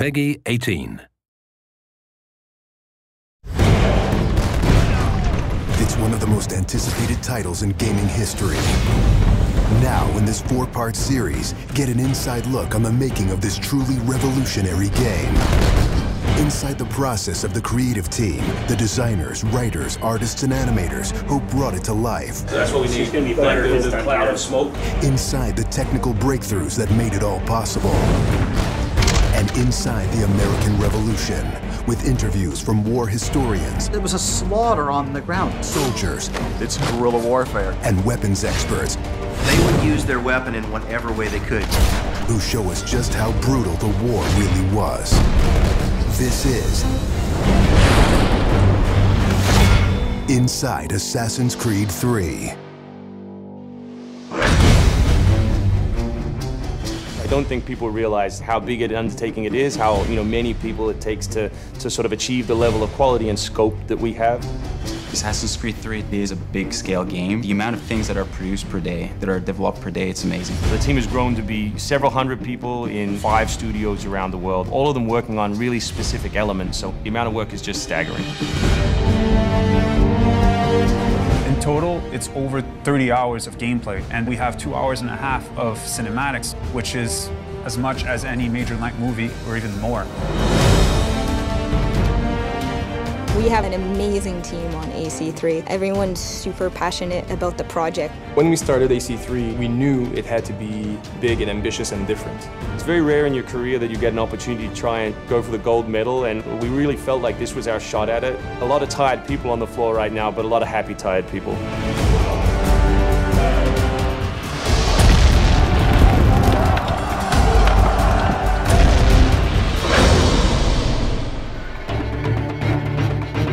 PEGI 18. It's one of the most anticipated titles in gaming history. Now, in this 4-part series, get an inside look on the making of this truly revolutionary game. Inside the process of the creative team, the designers, writers, artists, and animators who brought it to life. That's what we need. It's going to be better than the cloud of smoke. Inside the technical breakthroughs that made it all possible. And inside the American Revolution, with interviews from war historians. There was a slaughter on the ground. Soldiers. It's guerrilla warfare. And weapons experts. They would use their weapon in whatever way they could. Who show us just how brutal the war really was. This is Inside Assassin's Creed 3. I don't think people realize how big an undertaking it is, how many people it takes to sort of achieve the level of quality and scope that we have. Assassin's Creed 3 is a big-scale game. The amount of things that are produced per day, that are developed per day, it's amazing. The team has grown to be several hundred people in 5 studios around the world, all of them working on really specific elements, so the amount of work is just staggering. In total, it's over 30 hours of gameplay, and we have 2.5 hours of cinematics, which is as much as any major length movie, or even more. We have an amazing team on AC3. Everyone's super passionate about the project. When we started AC3, we knew it had to be big and ambitious and different. It's very rare in your career that you get an opportunity to try and go for the gold medal, and we really felt like this was our shot at it. A lot of tired people on the floor right now, but a lot of happy, tired people.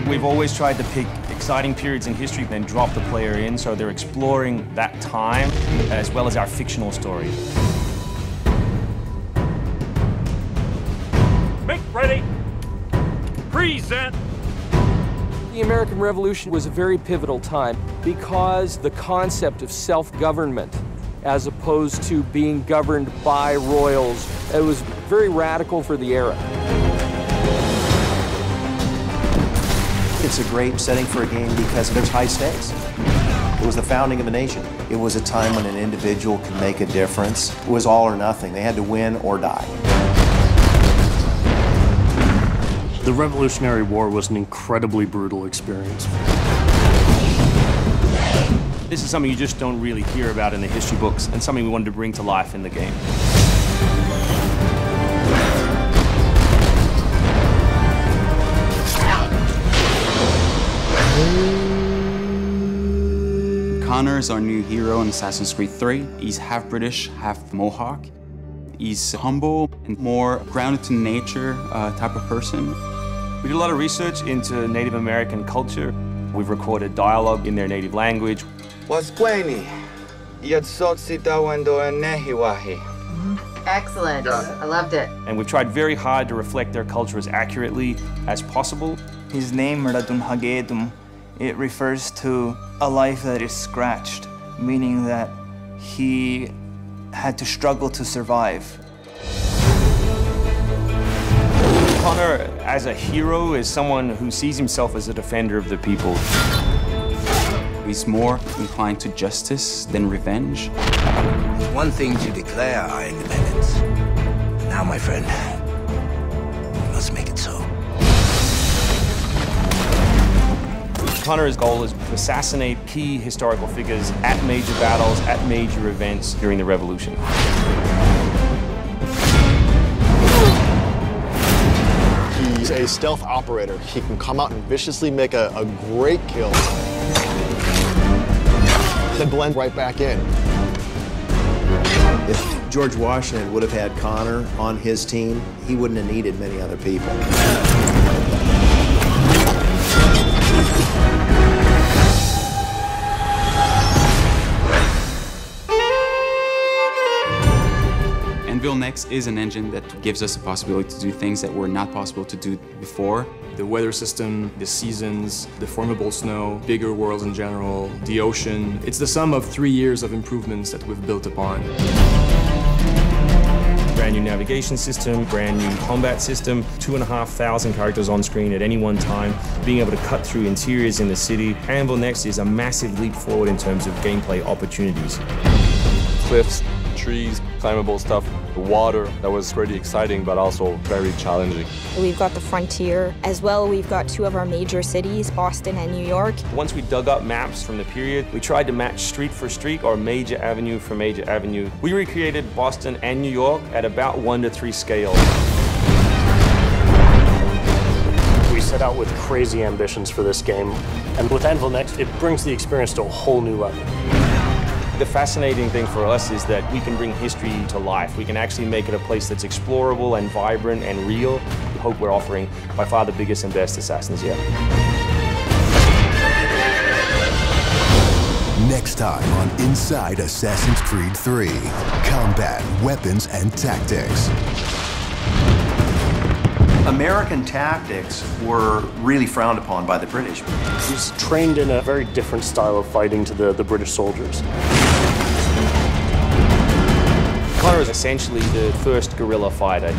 We've always tried to pick exciting periods in history, then drop the player in, so they're exploring that time as well as our fictional story. Make ready. Present. The American Revolution was a very pivotal time because the concept of self-government, as opposed to being governed by royals, it was very radical for the era. It's a great setting for a game because there's high stakes. It was the founding of a nation. It was a time when an individual could make a difference. It was all or nothing. They had to win or die. The Revolutionary War was an incredibly brutal experience. This is something you just don't really hear about in the history books, and something we wanted to bring to life in the game. Connor is our new hero in Assassin's Creed 3. He's half British, half Mohawk. He's humble and more grounded to nature type of person. We did a lot of research into Native American culture. We've recorded dialogue in their native language. Excellent. I loved it. And we've tried very hard to reflect their culture as accurately as possible. His name, Radun Hagedum, it refers to a life that is scratched, meaning that he had to struggle to survive. Connor, as a hero, is someone who sees himself as a defender of the people. He's more inclined to justice than revenge. It's one thing to declare our independence. Now, my friend, we must make it so. Connor's goal is to assassinate key historical figures at major battles, at major events during the Revolution. He's a stealth operator. He can come out and viciously make a great kill, then blend right back in. If George Washington would have had Connor on his team, he wouldn't have needed many other people. Anvil Next is an engine that gives us the possibility to do things that were not possible to do before. The weather system, the seasons, the formable snow, bigger worlds in general, the ocean. It's the sum of 3 years of improvements that we've built upon. Right brand new navigation system, brand new combat system, 2,500 characters on screen at any one time, being able to cut through interiors in the city. Anvil Next is a massive leap forward in terms of gameplay opportunities. Cliffs, trees, climbable stuff, the water, that was pretty exciting but also very challenging. We've got the frontier as well. We've got two of our major cities, Boston and New York. Once we dug up maps from the period, we tried to match street for street or major avenue for major avenue. We recreated Boston and New York at about 1:3 scale. We set out with crazy ambitions for this game, and with Anvil Next, it brings the experience to a whole new level. The fascinating thing for us is that we can bring history to life. We can actually make it a place that's explorable and vibrant and real. We hope we're offering by far the biggest and best Assassins yet. Next time on Inside Assassin's Creed 3, combat, weapons, and tactics. American tactics were really frowned upon by the British. He's trained in a very different style of fighting to the British soldiers. Connor is essentially the first guerrilla fighter.